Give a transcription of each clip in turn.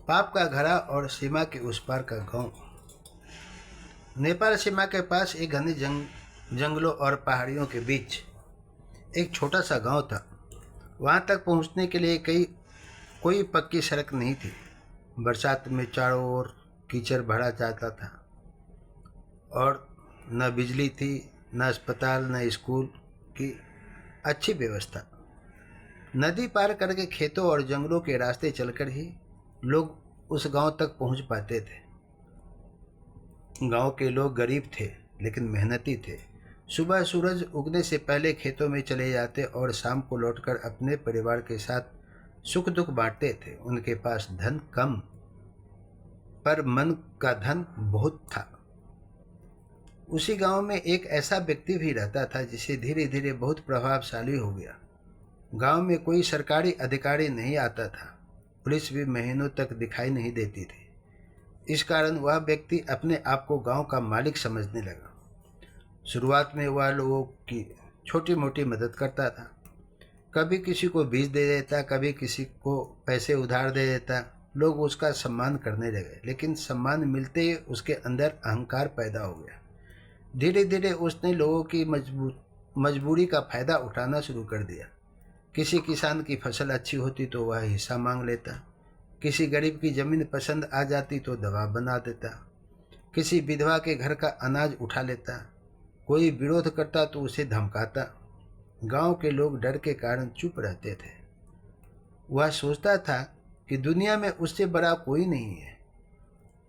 पाप का घड़ा और सीमा के उस पार का गांव। नेपाल सीमा के पास एक घने जंगलों और पहाड़ियों के बीच एक छोटा सा गांव था। वहां तक पहुंचने के लिए कोई पक्की सड़क नहीं थी। बरसात में चारों ओर कीचड़ भरा जाता था और न बिजली थी, न अस्पताल, न स्कूल की अच्छी व्यवस्था। नदी पार करके खेतों और जंगलों के रास्ते चलकर ही लोग उस गांव तक पहुंच पाते थे। गांव के लोग गरीब थे लेकिन मेहनती थे। सुबह सूरज उगने से पहले खेतों में चले जाते और शाम को लौटकर अपने परिवार के साथ सुख दुख बांटते थे। उनके पास धन कम पर मन का धन बहुत था। उसी गांव में एक ऐसा व्यक्ति भी रहता था जिसे धीरे धीरे बहुत प्रभावशाली हो गया। गांव में कोई सरकारी अधिकारी नहीं आता था, पुलिस भी महीनों तक दिखाई नहीं देती थी। इस कारण वह व्यक्ति अपने आप को गांव का मालिक समझने लगा। शुरुआत में वह लोगों की छोटी मोटी मदद करता था। कभी किसी को बीज दे देता, कभी किसी को पैसे उधार दे देता। लोग उसका सम्मान करने लगे, लेकिन सम्मान मिलते ही उसके अंदर अहंकार पैदा हो गया। धीरे धीरे उसने लोगों की मजबूरी का फायदा उठाना शुरू कर दिया। किसी किसान की फसल अच्छी होती तो वह हिस्सा मांग लेता, किसी गरीब की जमीन पसंद आ जाती तो दबाव बना देता, किसी विधवा के घर का अनाज उठा लेता, कोई विरोध करता तो उसे धमकाता। गांव के लोग डर के कारण चुप रहते थे। वह सोचता था कि दुनिया में उससे बड़ा कोई नहीं है।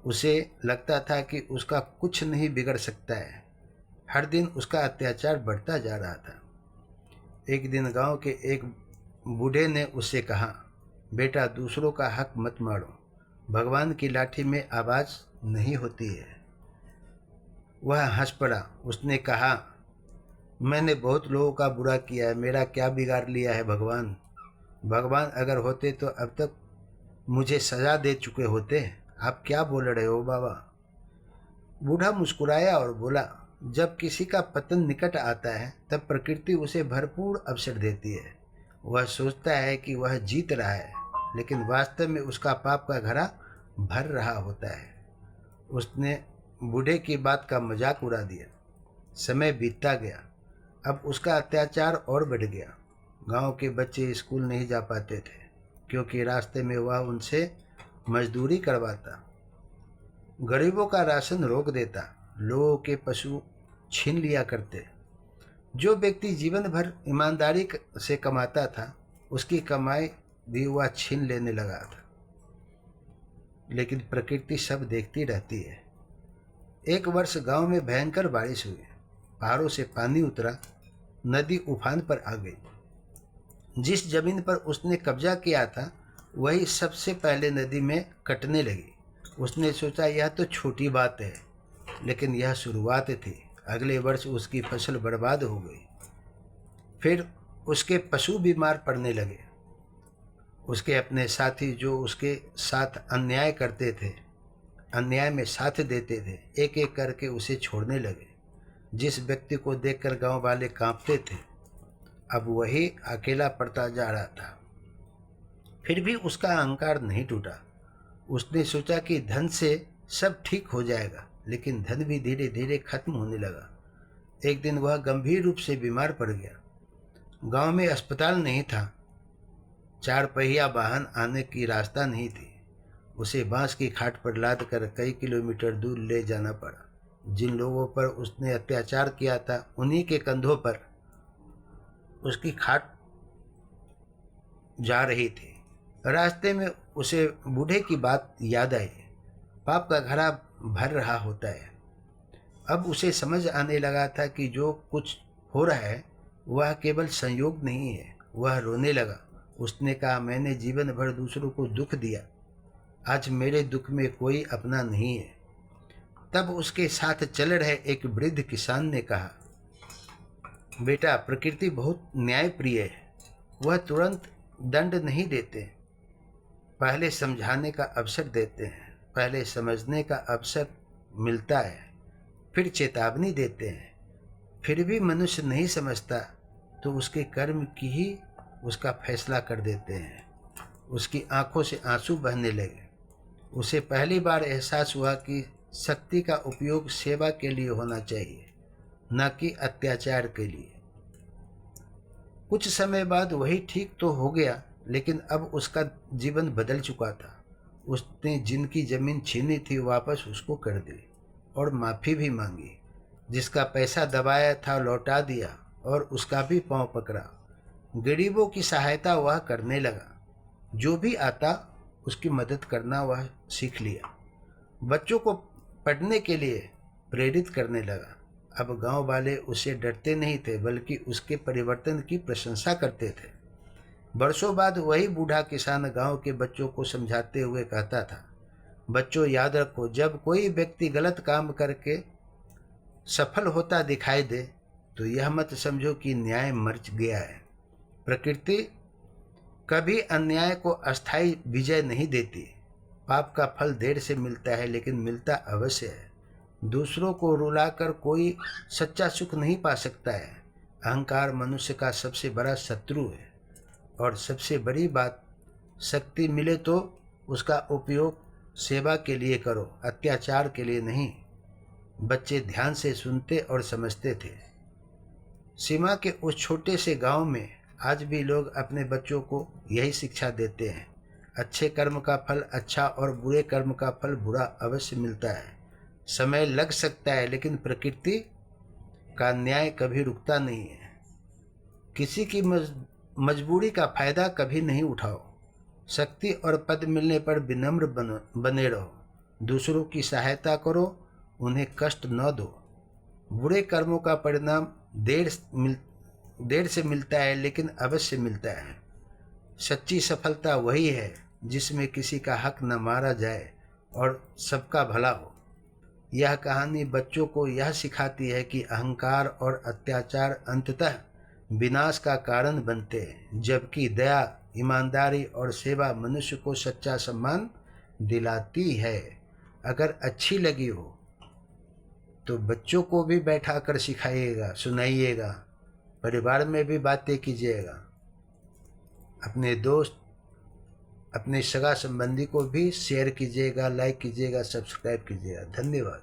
उसे लगता था कि उसका कुछ नहीं बिगड़ सकता है। हर दिन उसका अत्याचार बढ़ता जा रहा था। एक दिन गांव के एक बूढ़े ने उससे कहा, बेटा, दूसरों का हक मत मारो, भगवान की लाठी में आवाज़ नहीं होती है। वह हंस पड़ा। उसने कहा, मैंने बहुत लोगों का बुरा किया है, मेरा क्या बिगाड़ लिया है भगवान? भगवान अगर होते तो अब तक मुझे सजा दे चुके होते। आप क्या बोल रहे हो बाबा? बूढ़ा मुस्कुराया और बोला, जब किसी का पतन निकट आता है तब प्रकृति उसे भरपूर अवसर देती है। वह सोचता है कि वह जीत रहा है, लेकिन वास्तव में उसका पाप का घड़ा भर रहा होता है। उसने बूढ़े की बात का मजाक उड़ा दिया। समय बीतता गया। अब उसका अत्याचार और बढ़ गया। गांव के बच्चे स्कूल नहीं जा पाते थे क्योंकि रास्ते में वह उनसे मजदूरी करवाता, गरीबों का राशन रोक देता, लोगों के पशु छीन लिया करते। जो व्यक्ति जीवन भर ईमानदारी से कमाता था, उसकी कमाई भी वह छीन लेने लगा था। लेकिन प्रकृति सब देखती रहती है। एक वर्ष गांव में भयंकर बारिश हुई। पहाड़ों से पानी उतरा, नदी उफान पर आ गई। जिस जमीन पर उसने कब्जा किया था वही सबसे पहले नदी में कटने लगी। उसने सोचा यह तो छोटी बात है, लेकिन यह शुरुआत थी। अगले वर्ष उसकी फसल बर्बाद हो गई। फिर उसके पशु बीमार पड़ने लगे। उसके अपने साथी जो उसके साथ अन्याय करते थे, अन्याय में साथ देते थे, एक एक करके उसे छोड़ने लगे। जिस व्यक्ति को देखकर गांव वाले कांपते थे, अब वही अकेला पड़ता जा रहा था। फिर भी उसका अहंकार नहीं टूटा। उसने सोचा कि धन से सब ठीक हो जाएगा, लेकिन धन भी धीरे धीरे खत्म होने लगा। एक दिन वह गंभीर रूप से बीमार पड़ गया। गांव में अस्पताल नहीं था, चार पहिया वाहन आने की रास्ता नहीं थी। उसे बांस की खाट पर लाद कर कई किलोमीटर दूर ले जाना पड़ा। जिन लोगों पर उसने अत्याचार किया था, उन्हीं के कंधों पर उसकी खाट जा रही थी। रास्ते में उसे बूढ़े की बात याद आई। पाप का घड़ा भर रहा होता है। अब उसे समझ आने लगा था कि जो कुछ हो रहा है वह केवल संयोग नहीं है। वह रोने लगा। उसने कहा, मैंने जीवन भर दूसरों को दुख दिया, आज मेरे दुख में कोई अपना नहीं है। तब उसके साथ चल रहे एक वृद्ध किसान ने कहा, बेटा, प्रकृति बहुत न्यायप्रिय है। वह तुरंत दंड नहीं देते, पहले समझाने का अवसर देते हैं। पहले समझने का अवसर मिलता है, फिर चेतावनी देते हैं। फिर भी मनुष्य नहीं समझता तो उसके कर्म की ही उसका फैसला कर देते हैं। उसकी आंखों से आंसू बहने लगे। उसे पहली बार एहसास हुआ कि शक्ति का उपयोग सेवा के लिए होना चाहिए, न कि अत्याचार के लिए। कुछ समय बाद वही ठीक तो हो गया, लेकिन अब उसका जीवन बदल चुका था। उसने जिनकी जमीन छीनी थी वापस उसको कर दी और माफ़ी भी मांगी। जिसका पैसा दबाया था लौटा दिया और उसका भी पांव पकड़ा। गरीबों की सहायता वह करने लगा। जो भी आता उसकी मदद करना वह सीख लिया। बच्चों को पढ़ने के लिए प्रेरित करने लगा। अब गांव वाले उससे डरते नहीं थे, बल्कि उसके परिवर्तन की प्रशंसा करते थे। बरसों बाद वही बूढ़ा किसान गांव के बच्चों को समझाते हुए कहता था, बच्चों याद रखो, जब कोई व्यक्ति गलत काम करके सफल होता दिखाई दे तो यह मत समझो कि न्याय मर गया है। प्रकृति कभी अन्याय को अस्थायी विजय नहीं देती। पाप का फल देर से मिलता है, लेकिन मिलता अवश्य है। दूसरों को रुलाकर कोई सच्चा सुख नहीं पा सकता है। अहंकार मनुष्य का सबसे बड़ा शत्रु है। और सबसे बड़ी बात, शक्ति मिले तो उसका उपयोग सेवा के लिए करो, अत्याचार के लिए नहीं। बच्चे ध्यान से सुनते और समझते थे। सीमा के उस छोटे से गांव में आज भी लोग अपने बच्चों को यही शिक्षा देते हैं। अच्छे कर्म का फल अच्छा और बुरे कर्म का फल बुरा अवश्य मिलता है। समय लग सकता है, लेकिन प्रकृति का न्याय कभी रुकता नहीं है। किसी की मजबूरी का फायदा कभी नहीं उठाओ। शक्ति और पद मिलने पर विनम्र बने रहो। दूसरों की सहायता करो, उन्हें कष्ट न दो। बुरे कर्मों का परिणाम देर से मिलता है, लेकिन अवश्य मिलता है। सच्ची सफलता वही है जिसमें किसी का हक न मारा जाए और सबका भला हो। यह कहानी बच्चों को यह सिखाती है कि अहंकार और अत्याचार अंततः विनाश का कारण बनते हैं, जबकि दया, ईमानदारी और सेवा मनुष्य को सच्चा सम्मान दिलाती है। अगर अच्छी लगी हो तो बच्चों को भी बैठा कर सिखाइएगा, सुनाइएगा, परिवार में भी बातें कीजिएगा, अपने दोस्त, अपने सगा संबंधी को भी शेयर कीजिएगा, लाइक कीजिएगा, सब्सक्राइब कीजिएगा। धन्यवाद।